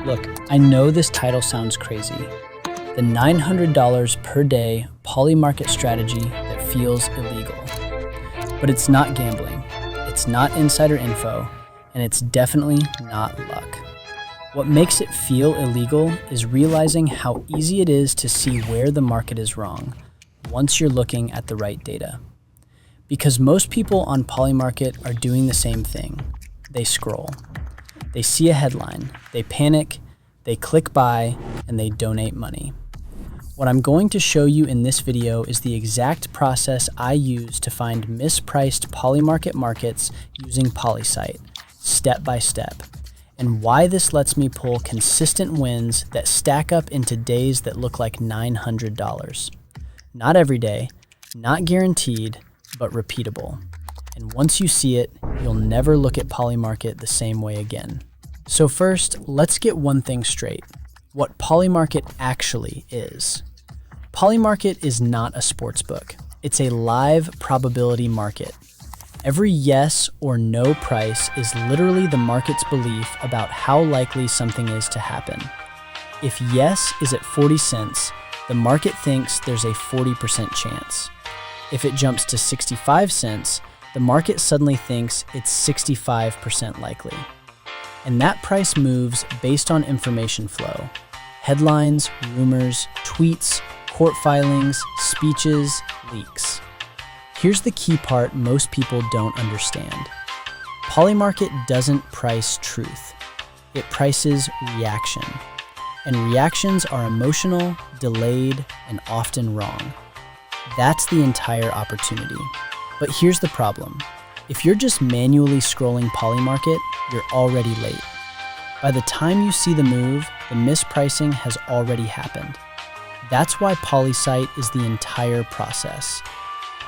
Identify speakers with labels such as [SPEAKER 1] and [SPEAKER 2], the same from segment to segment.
[SPEAKER 1] Look, I know this title sounds crazy. The $900 per day PolyMarket strategy that feels illegal. But it's not gambling, it's not insider info, and it's definitely not luck. What makes it feel illegal is realizing how easy it is to see where the market is wrong once you're looking at the right data. Because most people on PolyMarket are doing the same thing. They scroll. They see a headline, they panic, they click buy, and they donate money. What I'm going to show you in this video is the exact process I use to find mispriced PolyMarket markets using PolySight, step by step, and why this lets me pull consistent wins that stack up into days that look like $900. Not every day, not guaranteed, but repeatable. And once you see it, you'll never look at PolyMarket the same way again. So first, let's get one thing straight: what PolyMarket actually is. PolyMarket is not a sportsbook. It's a live probability market. Every yes or no price is literally the market's belief about how likely something is to happen. If yes is at 40 cents, the market thinks there's a 40% chance. If it jumps to 65 cents, the market suddenly thinks it's 65% likely. And that price moves based on information flow: headlines, rumors, tweets, court filings, speeches, leaks. Here's the key part most people don't understand. PolyMarket doesn't price truth. It prices reaction. And reactions are emotional, delayed, and often wrong. That's the entire opportunity. But here's the problem. If you're just manually scrolling PolyMarket, you're already late. By the time you see the move, the mispricing has already happened. That's why PolySight is the entire process.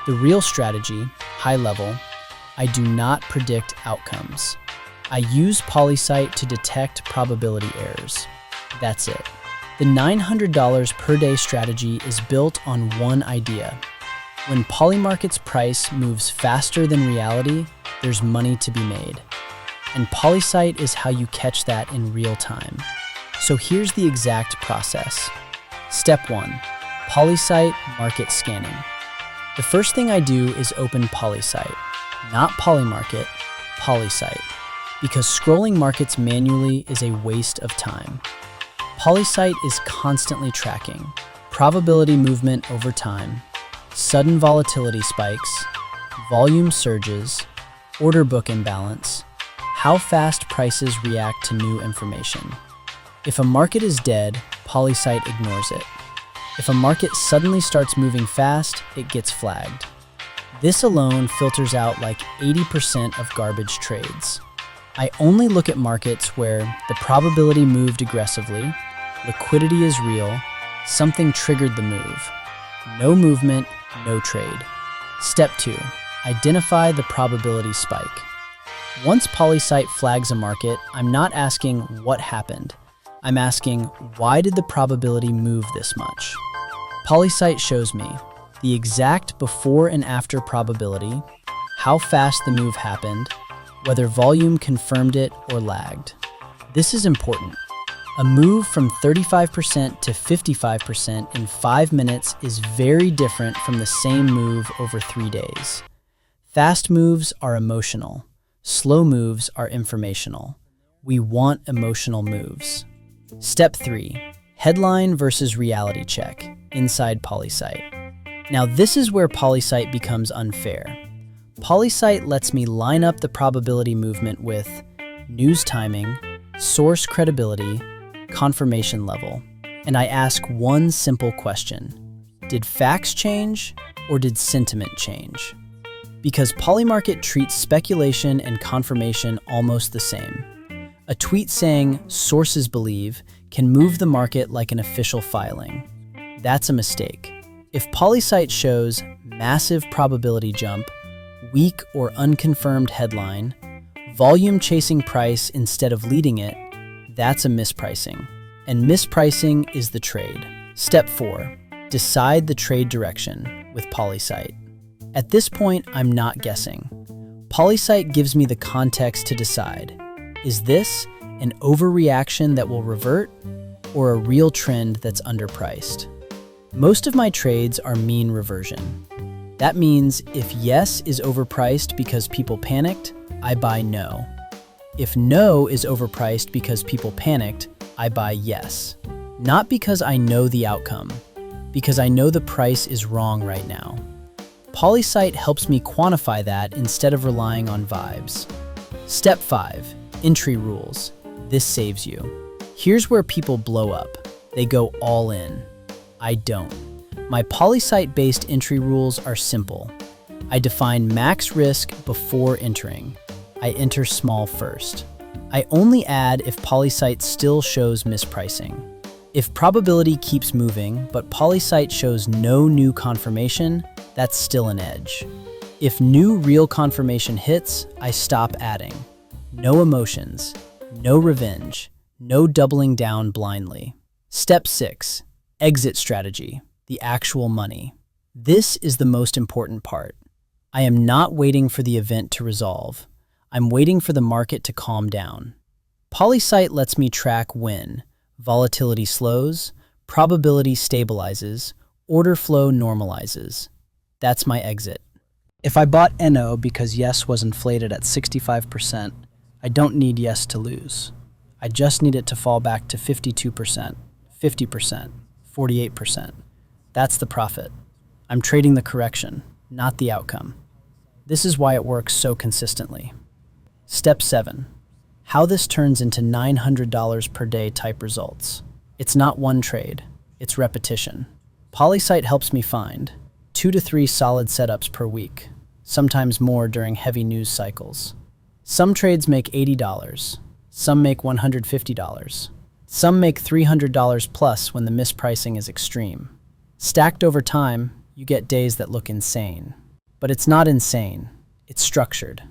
[SPEAKER 1] The real strategy, high level: I do not predict outcomes. I use PolySight to detect probability errors. That's it. The $900 per day strategy is built on one idea. When PolyMarket's price moves faster than reality, there's money to be made. And PolySight is how you catch that in real time. So here's the exact process. Step 1. PolySight market scanning. The first thing I do is open PolySight, not PolyMarket, PolySight, because scrolling markets manually is a waste of time. PolySight is constantly tracking probability movement over time, sudden volatility spikes, volume surges, order book imbalance, how fast prices react to new information. If a market is dead, PolySight ignores it. If a market suddenly starts moving fast, it gets flagged. This alone filters out like 80% of garbage trades. I only look at markets where the probability moved aggressively, liquidity is real, something triggered the move. No movement, no trade. Step 2. Identify the probability spike. Once PolySight flags a market, I'm not asking what happened. I'm asking, why did the probability move this much? PolySight shows me the exact before and after probability, how fast the move happened, whether volume confirmed it or lagged. This is important. A move from 35% to 55% in 5 minutes is very different from the same move over 3 days. Fast moves are emotional. Slow moves are informational. We want emotional moves. Step 3. Headline versus reality check, inside PolySight. Now this is where PolySight becomes unfair. PolySight lets me line up the probability movement with news timing, source credibility, confirmation level. And I ask one simple question: did facts change or did sentiment change? Because PolyMarket treats speculation and confirmation almost the same. A tweet saying "sources believe" can move the market like an official filing. That's a mistake. If PolySight shows massive probability jump, weak or unconfirmed headline, volume chasing price instead of leading it, that's a mispricing. And mispricing is the trade. Step 4. Decide the trade direction with PolySight. At this point, I'm not guessing. PolySight gives me the context to decide. Is this An overreaction that will revert, or a real trend that's underpriced? Most of my trades are mean reversion. That means if yes is overpriced because people panicked, I buy no. If no is overpriced because people panicked, I buy yes. Not because I know the outcome, because I know the price is wrong right now. PolySight helps me quantify that instead of relying on vibes. Step 5, entry rules. This saves you. Here's where people blow up. They go all in. I don't. My PolySight-based entry rules are simple. I define max risk before entering. I enter small first. I only add if PolySight still shows mispricing. If probability keeps moving, but PolySight shows no new confirmation, that's still an edge. If new real confirmation hits, I stop adding. No emotions, no revenge, no doubling down blindly. Step 6, exit strategy, the actual money. This is the most important part. I am not waiting for the event to resolve. I'm waiting for the market to calm down. PolySight lets me track when volatility slows, probability stabilizes, order flow normalizes. That's my exit. If I bought NO because yes was inflated at 65%, I don't need yes to lose. I just need it to fall back to 52%, 50%, 48%. That's the profit. I'm trading the correction, not the outcome. This is why it works so consistently. Step 7. How this turns into $900 per day type results. It's not one trade, it's repetition. PolySight helps me find 2 to 3 solid setups per week, sometimes more during heavy news cycles. Some trades make $80, some make $150, some make $300 plus when the mispricing is extreme. Stacked over time, you get days that look insane. But it's not insane, it's structured.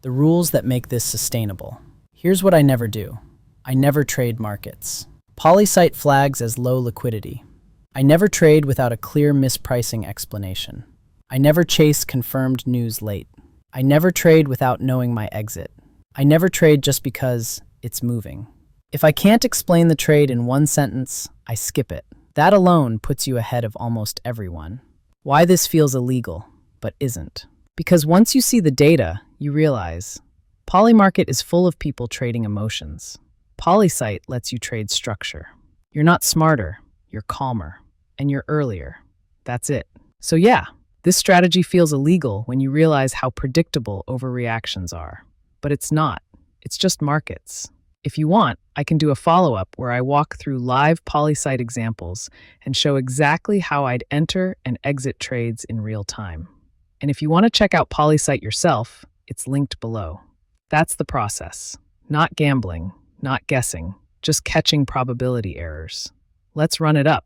[SPEAKER 1] The rules that make this sustainable. Here's what I never do. I never trade markets. PolySight flags as low liquidity. I never trade without a clear mispricing explanation. I never chase confirmed news late. I never trade without knowing my exit. I never trade just because it's moving. If I can't explain the trade in one sentence, I skip it. That alone puts you ahead of almost everyone. Why this feels illegal, but isn't. Because once you see the data, you realize PolyMarket is full of people trading emotions. PolySight lets you trade structure. You're not smarter, you're calmer, and you're earlier. That's it. So yeah, this strategy feels illegal when you realize how predictable overreactions are. But it's not. It's just markets. If you want, I can do a follow-up where I walk through live PolySight examples and show exactly how I'd enter and exit trades in real time. And if you want to check out PolySight yourself, it's linked below. That's the process. Not gambling, not guessing, just catching probability errors. Let's run it up.